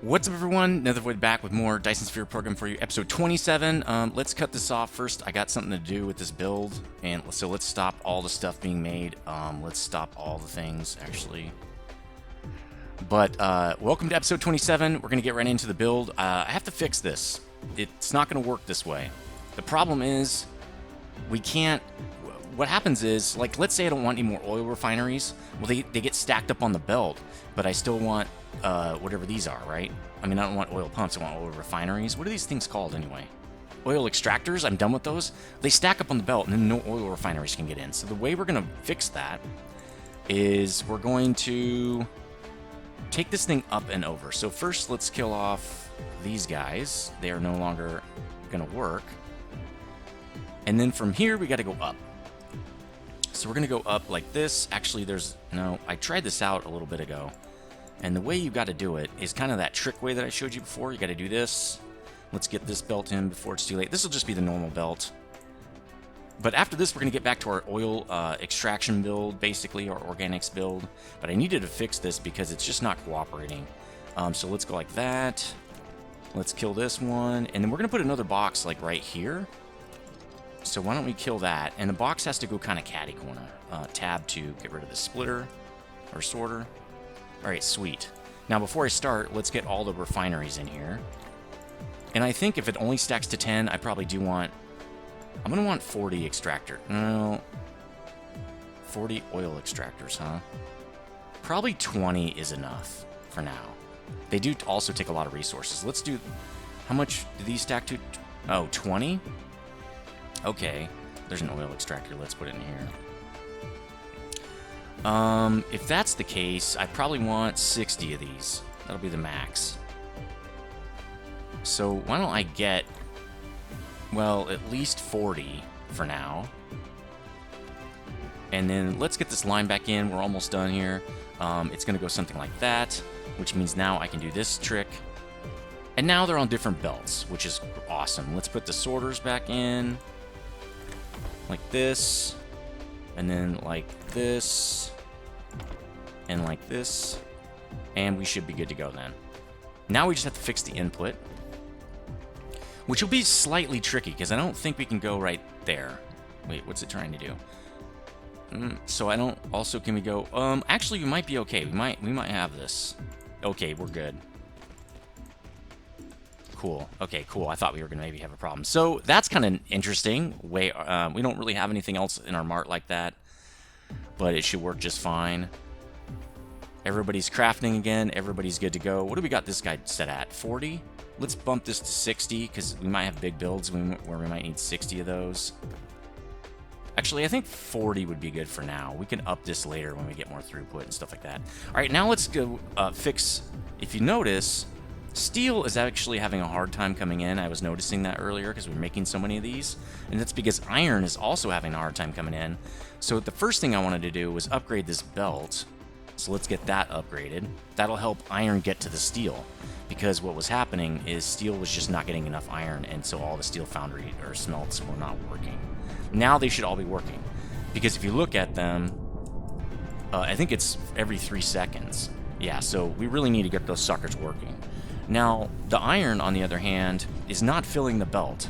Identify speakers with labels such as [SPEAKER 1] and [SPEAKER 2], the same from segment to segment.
[SPEAKER 1] What's up, everyone? Nethervoid back with more Dyson Sphere Program for you, episode 27. Let's cut this off first. I got something to do with this build, and so let's stop all the stuff being made. Let's stop all the things, actually. But welcome to episode 27. We're going to get right into the build. I have to fix this. It's not going to work this way. The problem is we can't... What happens is, like, let's say I don't want any more oil refineries. Well, they get stacked up on the belt, but I still want whatever these are, right? I mean, I don't want oil pumps, I want oil refineries. What are these things called anyway? Oil extractors, I'm done with those. They stack up on the belt and then no oil refineries can get in. So the way we're going to fix that is we're going to take this thing up and over. So first, let's kill off these guys. They are no longer going to work. And then from here, we got to go up. So we're going to go up like this. Actually, I tried this out a little bit ago. And the way you got to do it is kind of that trick way that I showed you before. You got to do this. Let's get this belt in before it's too late. This will just be the normal belt. But after this, we're going to get back to our oil extraction build, basically, our organics build. But I needed to fix this because it's just not cooperating. So let's go like that. Let's kill this one. And then we're going to put another box like right here. So why don't we kill that? And the box has to go kind of catty corner. Tab to get rid of the splitter or sorter. All right, sweet. Now before I start, let's get all the refineries in here. And I think if it only stacks to 10, I probably do want... I'm going to want 40 extractor. No. 40 oil extractors, huh? Probably 20 is enough for now. They do also take a lot of resources. Let's do... How much do these stack to? Oh, 20? Okay, there's an oil extractor. Let's put it in here. If that's the case, I probably want 60 of these. That'll be the max. So why don't I get, well, at least 40 for now. And then let's get this line back in. We're almost done here. It's going to go something like that, which means now I can do this trick. And now they're on different belts, which is awesome. Let's put the sorters back in. Like this, and then like this, and like this, and we should be good to go then. Now we just have to fix the input, which will be slightly tricky because I don't think we can go right there. Wait, what's it trying to do? So I don't. Also, can we go? Actually, we might be okay. We might have this. Okay, we're good. Cool. Okay, cool. I thought we were going to maybe have a problem. So that's kind of interesting. We don't really have anything else in our mart like that, but it should work just fine. Everybody's crafting again. Everybody's good to go. What do we got this guy set at? 40? Let's bump this to 60 because we might have big builds where we might need 60 of those. Actually, I think 40 would be good for now. We can up this later when we get more throughput and stuff like that. All right, now let's go fix. If you notice, steel is actually having a hard time coming in. I was noticing that earlier because we're making so many of these. And that's because iron is also having a hard time coming in. So the first thing I wanted to do was upgrade this belt. So let's get that upgraded. That'll help iron get to the steel. Because what was happening is steel was just not getting enough iron, and so all the steel foundry or smelts were not working. Now they should all be working. Because if you look at them, I think it's every 3 seconds. Yeah, so we really need to get those suckers working. Now, the iron, on the other hand, is not filling the belt.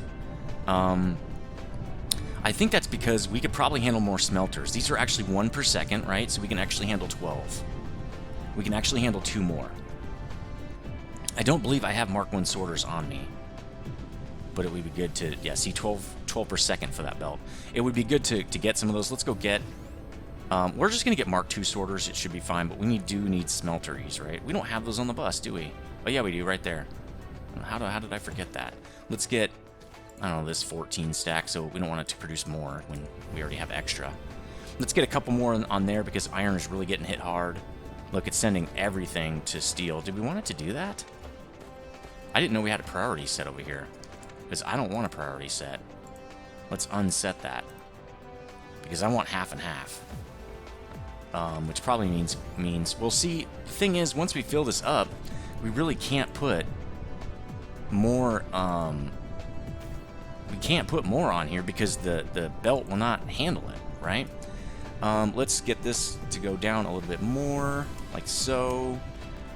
[SPEAKER 1] I think that's because we could probably handle more smelters. These are actually 1 per second, right? So we can actually handle 12. We can actually handle 2 more. I don't believe I have Mark 1 sorters on me. But it would be good to, yeah, see 12 per second for that belt. It would be good to get some of those. Let's go get... we're just going to get Mark 2 sorters. It should be fine, but we do need smelteries, right? We don't have those on the bus, do we? Oh, yeah, we do, right there. How did I forget that? Let's get, I don't know, this 14 stack, so we don't want it to produce more when we already have extra. Let's get a couple more on there because iron is really getting hit hard. Look, it's sending everything to steel. Did we want it to do that? I didn't know we had a priority set over here because I don't want a priority set. Let's unset that because I want half and half. Which probably means we'll see. The thing is, once we fill this up, we really can't put more, we can't put more on here because the belt will not handle it, right? Let's get this to go down a little bit more, like so.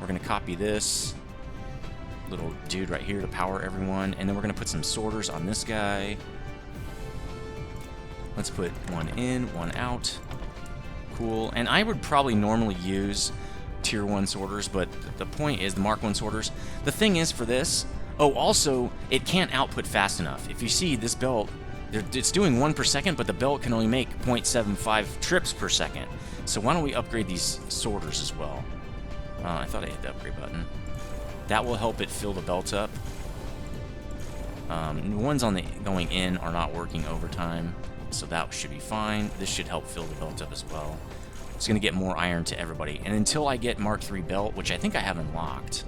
[SPEAKER 1] We're going to copy this. little dude right here to power everyone. And then we're going to put some sorters on this guy. Let's put one in, one out. Cool. And I would probably normally use tier 1 sorters, but the point is the Mark 1 sorters. The thing is for this, oh, also, it can't output fast enough. If you see this belt, it's doing 1 per second, but the belt can only make 0.75 trips per second. So why don't we upgrade these sorters as well? I thought I hit the upgrade button. That will help it fill the belt up. The ones on the going in are not working overtime, so that should be fine. This should help fill the belt up as well. It's going to get more iron to everybody. And until I get Mark III belt, which I think I have unlocked.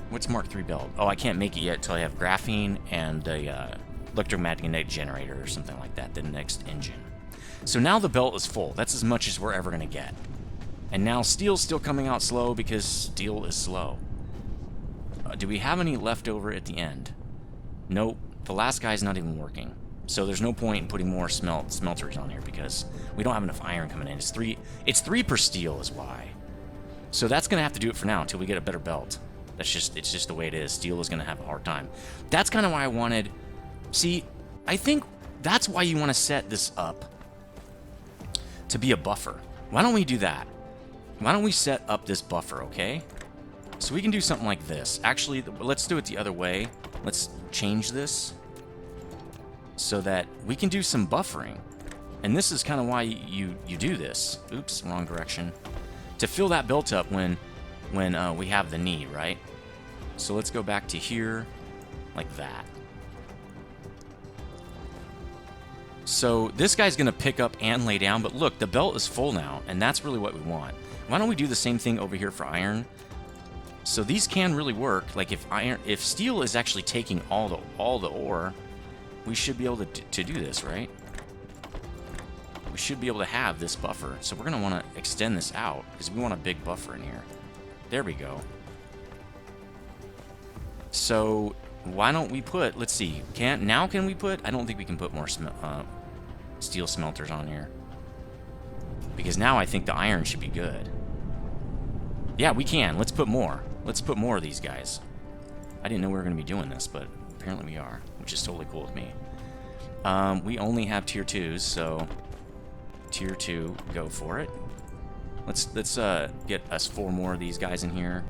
[SPEAKER 1] What's Mark III belt? Oh, I can't make it yet until I have graphene and a electromagnetic generator or something like that, the next engine. So now the belt is full. That's as much as we're ever going to get. And now steel's still coming out slow because steel is slow. Do we have any left over at the end? Nope. The last guy's not even working. So there's no point in putting more smelters on here because we don't have enough iron coming in. It's three per steel is why. So that's going to have to do it for now until we get a better belt. It's just the way it is. Steel is going to have a hard time. That's kind of why I wanted... See, I think that's why you want to set this up to be a buffer. Why don't we do that? Why don't we set up this buffer, okay? So we can do something like this. Actually, let's do it the other way. Let's change this so that we can do some buffering. And this is kind of why you do this. Oops, wrong direction. To fill that belt up when we have the need, right? So let's go back to here, like that. So this guy's going to pick up and lay down, but look, the belt is full now, and that's really what we want. Why don't we do the same thing over here for iron? So these can really work. Like if steel is actually taking all the ore, we should be able to do this, right? We should be able to have this buffer. So we're going to want to extend this out because we want a big buffer in here. There we go. So why don't we put, let's see, can we put, I don't think we can put more steel smelters on here. Because now I think the iron should be good. Yeah, we can. Let's put more. Let's put more of these guys. I didn't know we were going to be doing this, but apparently we are, which is totally cool with me. We only have tier 2s, so tier 2, go for it. Let's get us 4 more of these guys in here.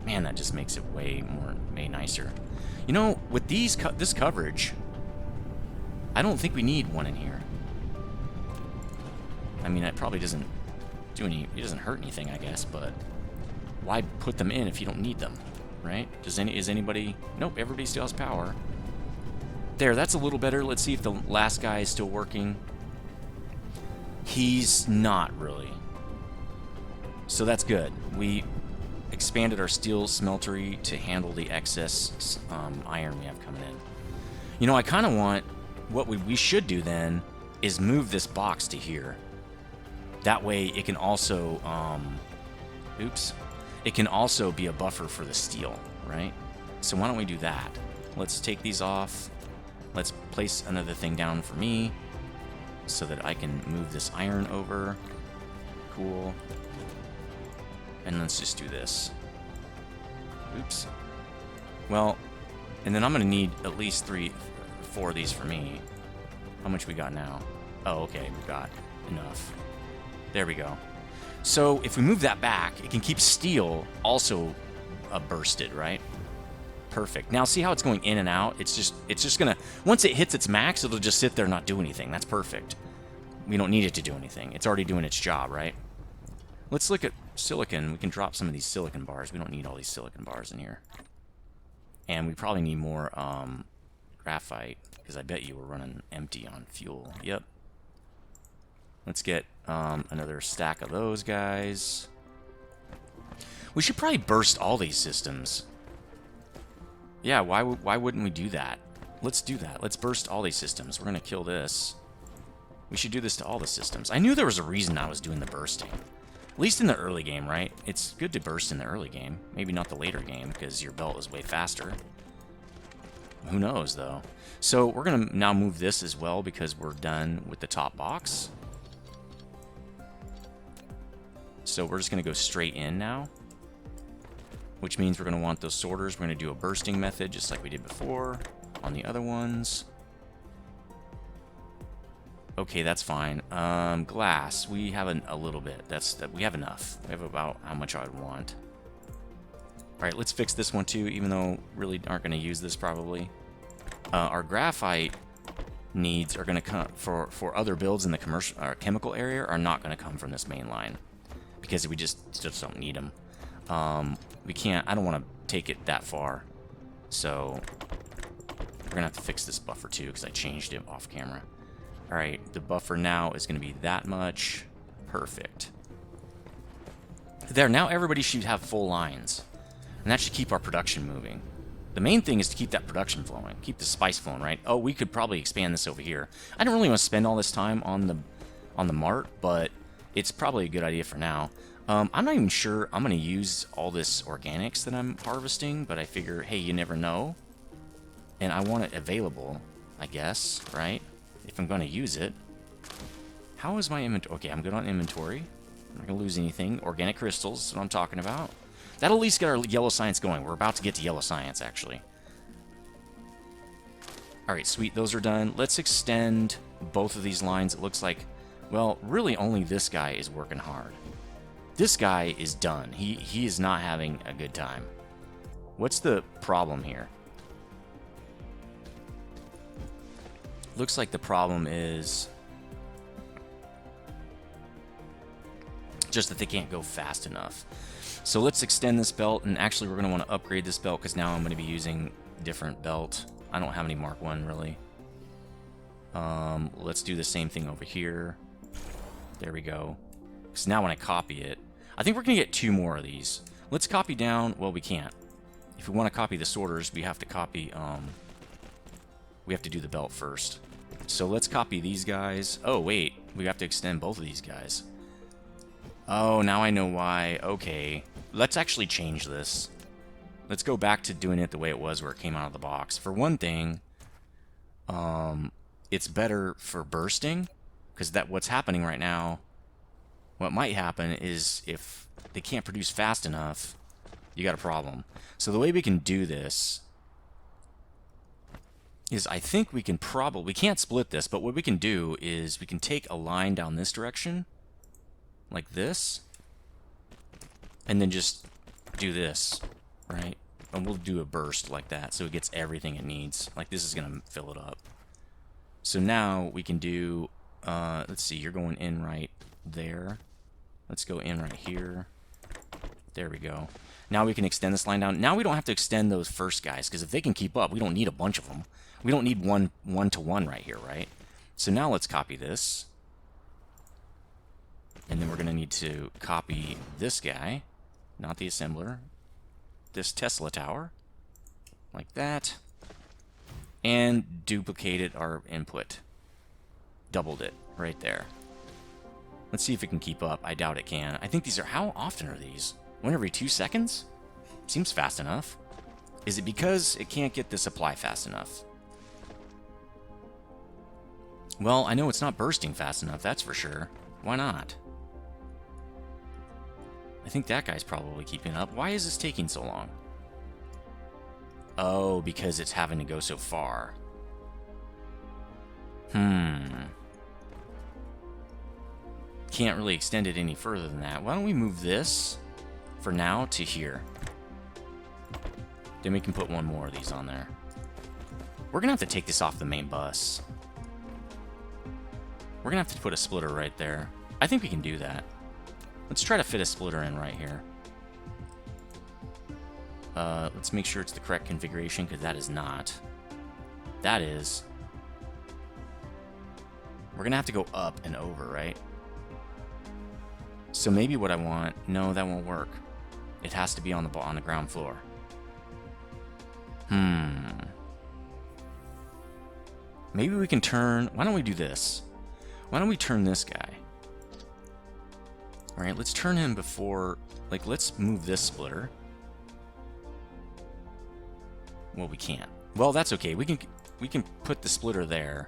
[SPEAKER 1] Man, that just makes it way nicer. You know, with this coverage, I don't think we need one in here. I mean, it probably doesn't do it doesn't hurt anything, I guess, but why put them in if you don't need them, right? Is anybody... Nope, everybody still has power. There, that's a little better. Let's see if the last guy is still working. He's not really. So that's good. We expanded our steel smeltery to handle the excess iron we have coming in. You know, I kind of want... What we should do then is move this box to here. That way it can also... oops. It can also be a buffer for the steel, right? So why don't we do that? Let's take these off. Let's place another thing down for me so that I can move this iron over. Cool. And let's just do this. Oops. Well, and then I'm going to need at least 4 of these for me. How much we got now? Oh, okay, we've got enough. There we go. So if we move that back, it can keep steel also bursted, right? Perfect. Now see how it's going in and out? It's just gonna, once it hits its max, it'll just sit there and not do anything. That's perfect. We don't need it to do anything. It's already doing its job, right? Let's look at silicon. We can drop some of these silicon bars. We don't need all these silicon bars in here. And we probably need more graphite, because I bet you we're running empty on fuel. Yep. Let's get another stack of those guys. We should probably burst all these systems. Yeah, why wouldn't we do that? Let's do that. Let's burst all these systems. We're going to kill this. We should do this to all the systems. I knew there was a reason I was doing the bursting. At least in the early game, right? It's good to burst in the early game. Maybe not the later game, because your belt is way faster. Who knows, though? So we're going to now move this as well, because we're done with the top box. So we're just going to go straight in now. which means we're going to want those sorters. We're going to do a bursting method just like we did before on the other ones. Okay, that's fine. Glass, we have a little bit. We have enough. We have about how much I'd want. All right, let's fix this one too, even though really aren't going to use this probably. Our graphite needs are going to come for other builds in the commercial chemical area are not going to come from this main line because we just don't need them. We can't. I don't want to take it that far, so we're gonna have to fix this buffer too because I changed it off camera. All right, the buffer now is going to be that much. Perfect. There, now everybody should have full lines, and that should keep our production moving. The main thing is to keep that production flowing, keep the spice flowing, right? Oh, we could probably expand this over here. I don't really want to spend all this time on the mart, but it's probably a good idea for now. I'm not even sure I'm going to use all this organics that I'm harvesting, but I figure, hey, you never know. And I want it available, I guess, right? If I'm going to use it. How is my inventory? Okay, I'm good on inventory. I'm not going to lose anything. Organic crystals is what I'm talking about. That'll at least get our yellow science going. We're about to get to yellow science, actually. Alright, sweet. Those are done. Let's extend both of these lines. It looks like, well, really only this guy is working hard. This guy is done. He is not having a good time. What's the problem here? Looks like the problem is just that they can't go fast enough. So let's extend this belt, and actually we're going to want to upgrade this belt because now I'm going to be using a different belt. I don't have any Mark 1 really. Let's do the same thing over here. There we go. Because now when I copy it, I think we're going to get 2 more of these. Let's copy down. Well, we can't. If we want to copy the sorters, we have to copy, we have to do the belt first. So let's copy these guys. Oh, wait. We have to extend both of these guys. Oh, now I know why. Okay. Let's actually change this. Let's go back to doing it the way it was where it came out of the box. For one thing, it's better for bursting, because what's happening right now, what might happen is if they can't produce fast enough, you got a problem. So the way we can do this is I think we can we can't split this, but what we can do is we can take a line down this direction, like this, and then just do this, right? And we'll do a burst like that so it gets everything it needs. Like this is going to fill it up. So now we can do, let's see, you're going in right there. Let's go in right here. There we go. Now we can extend this line down. Now we don't have to extend those first guys, because if they can keep up, we don't need a bunch of them. We don't need one-to-one right here, right? So now let's copy this. And then we're going to need to copy this guy, not the assembler, this Tesla tower, like that, and duplicated our input. Doubled it right there. Let's see if it can keep up. I doubt it can. I think these are, how often are these? 1 every 2 seconds? Seems fast enough. Is it because it can't get the supply fast enough? Well, I know it's not bursting fast enough, that's for sure. Why not? I think that guy's probably keeping up. Why is this taking so long? Oh, because it's having to go so far. Can't really extend it any further than that. Why don't we move this, for now, to here? Then we can put 1 more of these on there. We're going to have to take this off the main bus. We're going to have to put a splitter right there. I think we can do that. Let's try to fit a splitter in right here. Let's make sure it's the correct configuration, because that is not. That is. We're going to have to go up and over, right? So maybe what I want... No, that won't work. It has to be on the ground floor. Maybe we can turn... Why don't we do this? Why don't we turn this guy? Alright, let's turn him before... Like, let's move this splitter. Well, we can't. Well, that's okay. We can put the splitter there.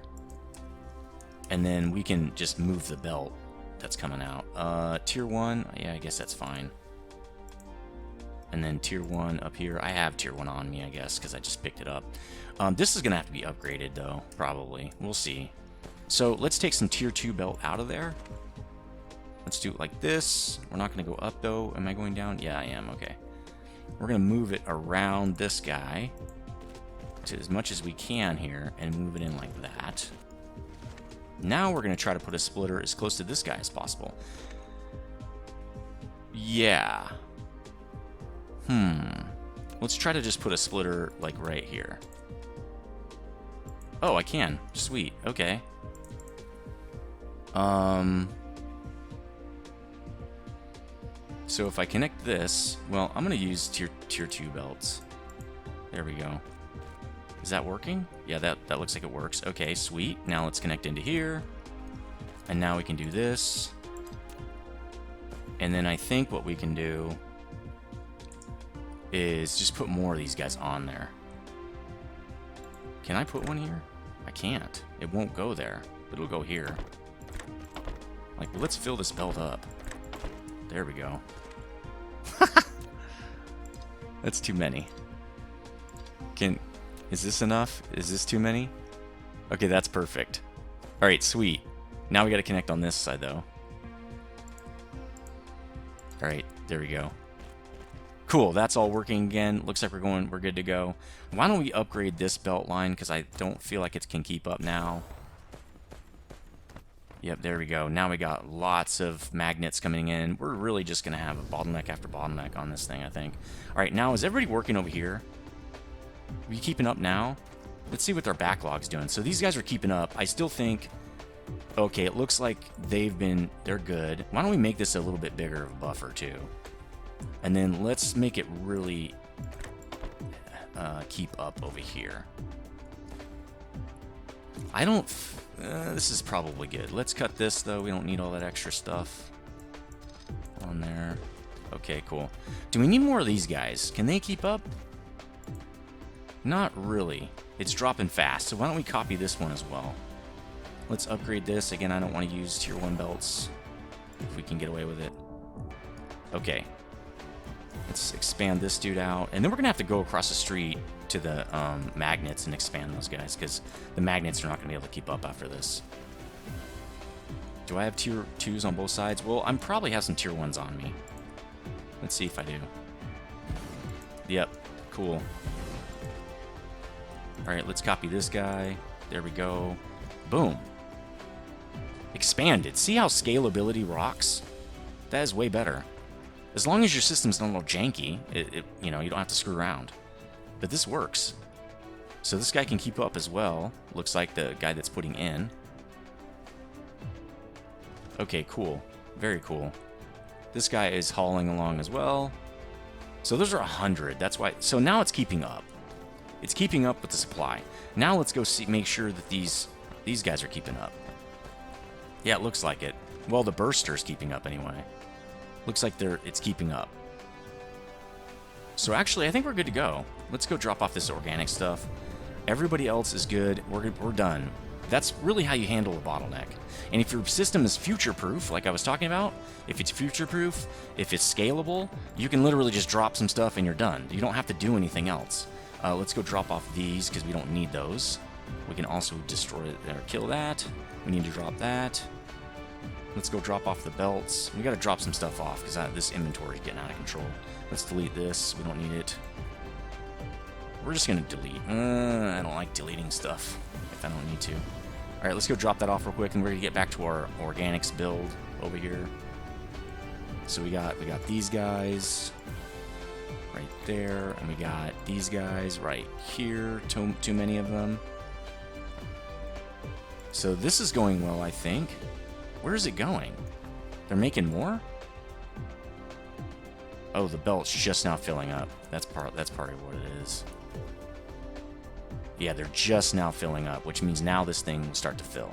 [SPEAKER 1] And then we can just move the belt that's coming out. Tier 1. Yeah, I guess that's fine. And then tier 1 up here. I have tier 1 on me, I guess, because I just picked it up. This is going to have to be upgraded, though, probably. We'll see. So let's take some tier 2 belt out of there. Let's do it like this. We're not going to go up, though. Am I going down? Yeah, I am. Okay. We're going to move it around this guy to as much as we can here and move it in like that. Now we're going to try to put a splitter as close to this guy as possible. Yeah. Let's try to just put a splitter like right here. Oh, I can. Sweet. Okay. So if I connect this, well, I'm going to use tier 2 belts. There we go. Is that working? Yeah, that looks like it works. Okay, sweet. Now let's connect into here. And now we can do this. And then I think what we can do is just put more of these guys on there. Can I put one here? I can't. It won't go there, but it'll go here. Like, let's fill this belt up. There we go. That's too many. Is this enough? Is this too many? Okay, that's perfect. All right, sweet. Now we got to connect on this side, though. All right, there we go. Cool, that's all working again. Looks like we're good to go. Why don't we upgrade this belt line, because I don't feel like it can keep up now. Yep, there we go. Now we got lots of magnets coming in. We're really just going to have a bottleneck after bottleneck on this thing, I think. All right, now is everybody working over here? Are we keeping up now? Let's see what their backlog's doing. So these guys are keeping up. I still think... Okay, it looks like they're good. Why don't we make this a little bit bigger of a buffer, too? And then let's make it really keep up over here. I don't... this is probably good. Let's cut this, though. We don't need all that extra stuff on there. Okay, cool. Do we need more of these guys? Can they keep up? Not really. It's dropping fast, so why don't we copy this one as well? Let's upgrade this. Again, I don't want to use tier 1 belts if we can get away with it. Okay. Let's expand this dude out. And then we're going to have to go across the street to the magnets and expand those guys, because the magnets are not going to be able to keep up after this. Do I have tier 2s on both sides? Well, I probably have some tier 1s on me. Let's see if I do. Yep. Cool. Alright, let's copy this guy. There we go. Boom. Expanded. See how scalability rocks? That is way better. As long as your system's not a little janky, you know, you don't have to screw around. But this works. So this guy can keep up as well. Looks like the guy that's putting in. Okay, cool. Very cool. This guy is hauling along as well. So those are 100. That's why. So now it's keeping up. It's keeping up with the supply. Now let's go make sure that these guys are keeping up. Yeah, it looks like it. Well, the burster's keeping up anyway. Looks like it's keeping up. So actually, I think we're good to go. Let's go drop off this organic stuff. Everybody else is good. We're done. That's really how you handle a bottleneck. And if your system is future-proof, like I was talking about, if it's future-proof, if it's scalable, you can literally just drop some stuff and you're done. You don't have to do anything else. Let's go drop off these because we don't need those. We can also destroy or kill that. We need to drop that. Let's go drop off the belts. We got to drop some stuff off because this inventory is getting out of control. Let's delete this. We don't need it. We're just going to delete. I don't like deleting stuff if I don't need to. All right, let's go drop that off real quick, and we're going to get back to our organics build over here. So we got these guys right there, and we got these guys right here. Too many of them. So this is going well, I think. Where is it going? They're making more? Oh, the belt's just now filling up. That's part of what it is. Yeah, they're just now filling up, which means now this thing will start to fill.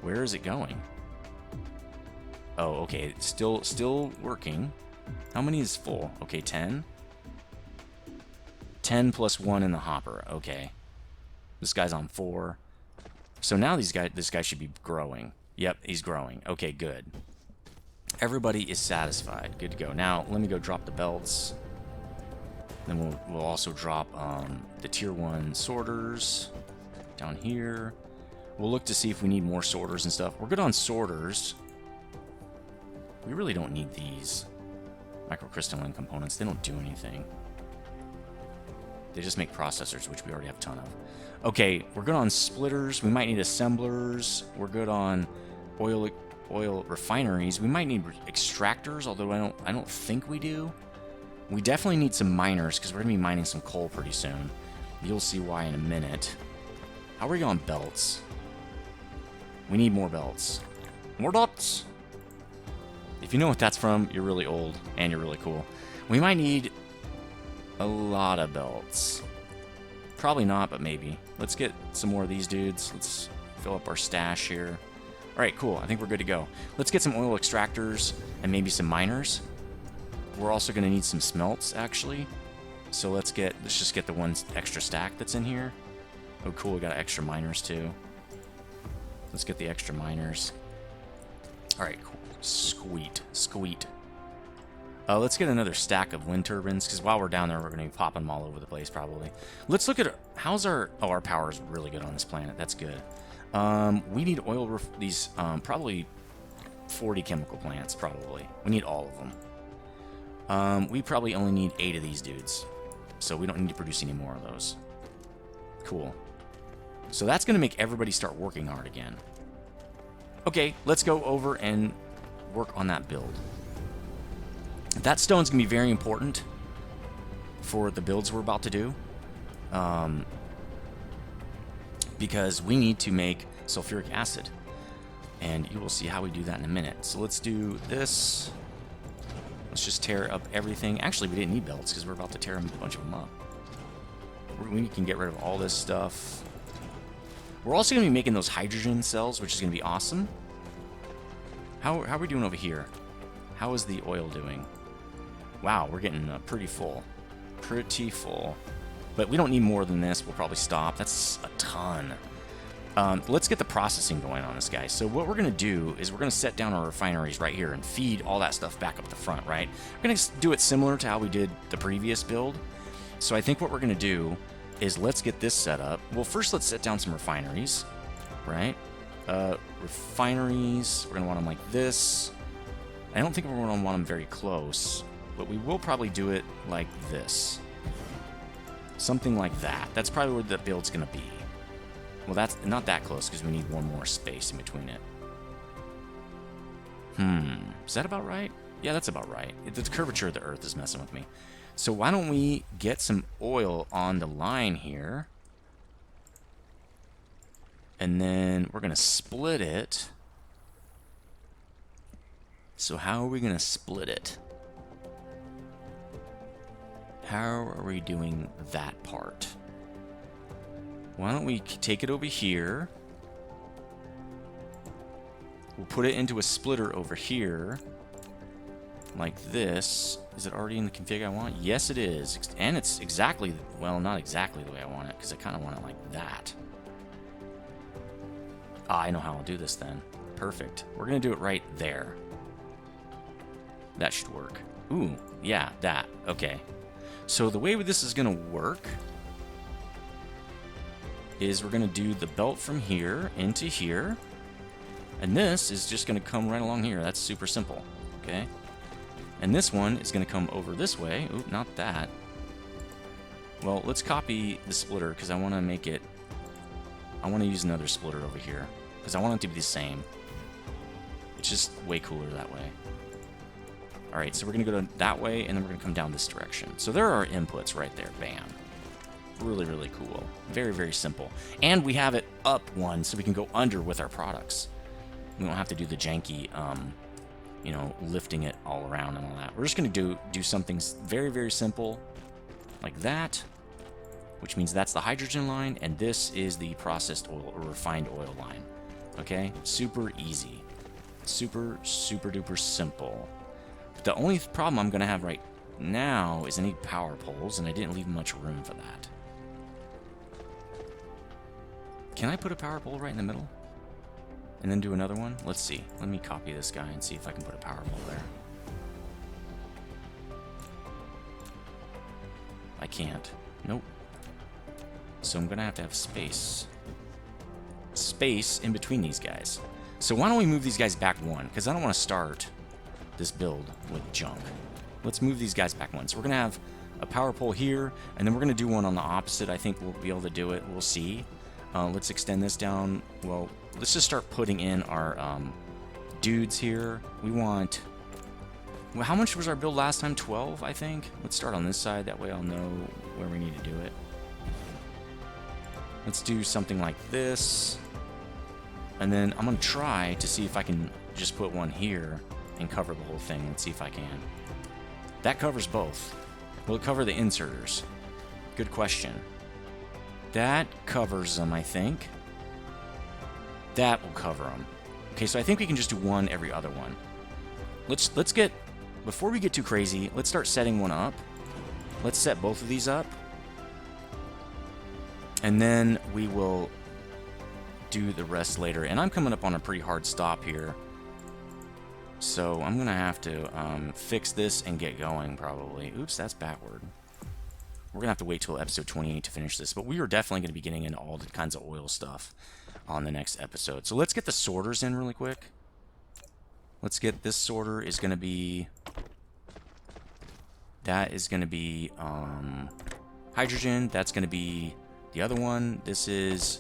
[SPEAKER 1] Where is it going? Oh, okay. It's still working. How many is full? Okay, 10. 10 plus 1 in the hopper. Okay. This guy's on 4. So now this guy should be growing. Yep, he's growing. Okay, good. Everybody is satisfied. Good to go. Now, let me go drop the belts. Then we'll also drop the tier 1 sorters down here. We'll look to see if we need more sorters and stuff. We're good on sorters. We really don't need these microcrystalline components. They don't do anything. They just make processors, which we already have a ton of. Okay, we're good on splitters. We might need assemblers. We're good on oil refineries. We might need extractors, although I don't think we do. We definitely need some miners, because we're going to be mining some coal pretty soon. You'll see why in a minute. How are we on belts? We need more belts. More belts! If you know what that's from, you're really old, and you're really cool. We might need a lot of belts. Probably not, but maybe. Let's get some more of these dudes. Let's fill up our stash here. Alright, cool. I think we're good to go. Let's get some oil extractors and maybe some miners. We're also going to need some smelts, actually. So let's just get the one extra stack that's in here. Oh, cool. We got extra miners, too. Let's get the extra miners. Alright, cool. Sweet. Sweet. Let's get another stack of wind turbines, because while we're down there, we're going to be popping them all over the place, probably. Let's look at... How's our... Oh, our power is really good on this planet. That's good. We need oil... These, probably 40 chemical plants, probably. We need all of them. We probably only need 8 of these dudes. So we don't need to produce any more of those. Cool. So that's going to make everybody start working hard again. Okay, let's go over and work on that build. That stone's going to be very important for the builds we're about to do. Because we need to make sulfuric acid. And you will see how we do that in a minute. So let's do this. Let's just tear up everything. Actually, we didn't need belts because we're about to tear a bunch of them up. We can get rid of all this stuff. We're also going to be making those hydrogen cells, which is going to be awesome. How are we doing over here? How is the oil doing? Wow, we're getting pretty full. Pretty full. But we don't need more than this. We'll probably stop. That's a ton. Let's get the processing going on this, guy. So what we're going to do is we're going to set down our refineries right here and feed all that stuff back up the front, right? We're going to do it similar to how we did the previous build. So I think what we're going to do is let's get this set up. Well, first let's set down some refineries, right? Refineries, we're going to want them like this. I don't think we're going to want them very close, but we will probably do it like this. Something like that. That's probably where the build's going to be. Well, that's not that close because we need one more space in between it. Is that about right? Yeah, that's about right. The curvature of the Earth is messing with me. So why don't we get some oil on the line here. And then we're going to split it. So how are we going to split it? How are we doing that part? Why don't we take it over here? We'll put it into a splitter over here. Like this. Is it already in the config I want? Yes, it is. And it's exactly, well, not exactly the way I want it, because I kind of want it like that. Ah, I know how I'll do this then. Perfect. We're going to do it right there. That should work. Ooh, yeah, that. Okay. So the way this is going to work is we're going to do the belt from here into here. And this is just going to come right along here. That's super simple. Okay. And this one is going to come over this way. Ooh, not that. Well, let's copy the splitter because I want to make it... I want to use another splitter over here because I want it to be the same. It's just way cooler that way. Alright, so we're going to go that way and then we're going to come down this direction. So there are our inputs right there. Bam. Really, really cool. Very, very simple. And we have it up one so we can go under with our products. We don't have to do the janky... you know, lifting it all around and all that. We're just going to do something very, very simple like that, which means that's the hydrogen line, and this is the processed oil or refined oil line. Okay? Super easy. Super, super duper simple. But the only problem I'm going to have right now is I need power poles, and I didn't leave much room for that. Can I put a power pole right in the middle? and then do another one. Let's see. Let me copy this guy and see if I can put a power pole there. I can't. Nope. So I'm gonna have to have space. Space in between these guys. So why don't we move these guys back one? Because I don't want to start this build with junk. Let's move these guys back one. So we're gonna have a power pole here, and then we're gonna do one on the opposite. I think we'll be able to do it. We'll see. Let's extend this down. Well, let's just start putting in our dudes here. We want... Well, how much was our build last time? 12, I think. Let's start on this side. That way I'll know where we need to do it. Let's do something like this. And then I'm going to try to see if I can just put one here and cover the whole thing. Let's see if I can. That covers both. Will it cover the inserters? Good question. That covers them, I think. That will cover them. Okay, so I think we can just do one every other one. Let's get... Before we get too crazy, let's start setting one up. Let's set both of these up. And then we will do the rest later. And I'm coming up on a pretty hard stop here. So I'm going to have to fix this and get going, probably. Oops, that's backward. We're going to have to wait till episode 28 to finish this. But we are definitely going to be getting into all the kinds of oil stuff on the next episode. So let's get the sorters in really quick. Let's get this sorter is going to be... That is going to be hydrogen. That's going to be the other one. This is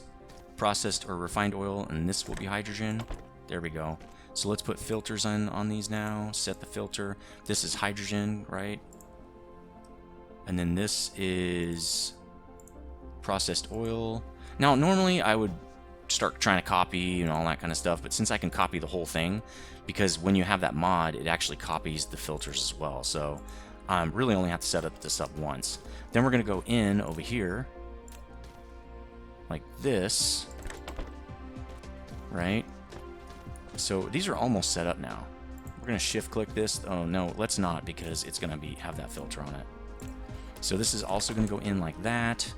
[SPEAKER 1] processed or refined oil, and this will be hydrogen. There we go. So let's put filters on these now. Set the filter. This is hydrogen, right? And then this is processed oil. Now, normally I would start trying to copy and all that kind of stuff, but since I can copy the whole thing, because when you have that mod, it actually copies the filters as well. So I really only have to set this up once. Then we're going to go in over here like this, right? So these are almost set up now. We're going to shift click this. Oh no, let's not, because it's going to have that filter on it. So this is also going to go in like that.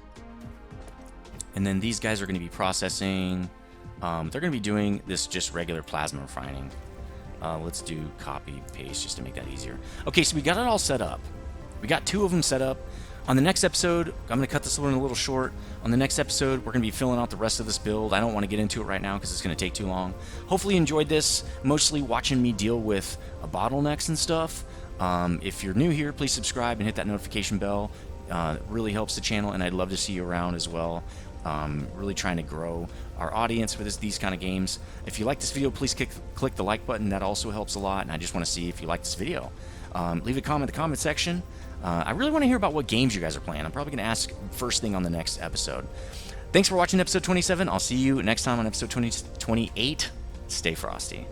[SPEAKER 1] And then these guys are going to be processing. They're going to be doing this just regular plasma refining. Let's do copy paste just to make that easier. Okay, so we got it all set up. We got 2 of them set up. On the next episode, I'm going to cut this one a little short. On the next episode, we're going to be filling out the rest of this build. I don't want to get into it right now because it's going to take too long. Hopefully you enjoyed this, mostly watching me deal with bottlenecks and stuff. If you're new here, please subscribe and hit that notification bell. It really helps the channel, and I'd love to see you around as well. Really trying to grow our audience for these kind of games. If you like this video, please click the like button. That also helps a lot, and I just want to see if you like this video. Leave a comment in the comment section. I really want to hear about what games you guys are playing. I'm probably going to ask first thing on the next episode. Thanks for watching episode 27. I'll see you next time on episode 28. Stay frosty.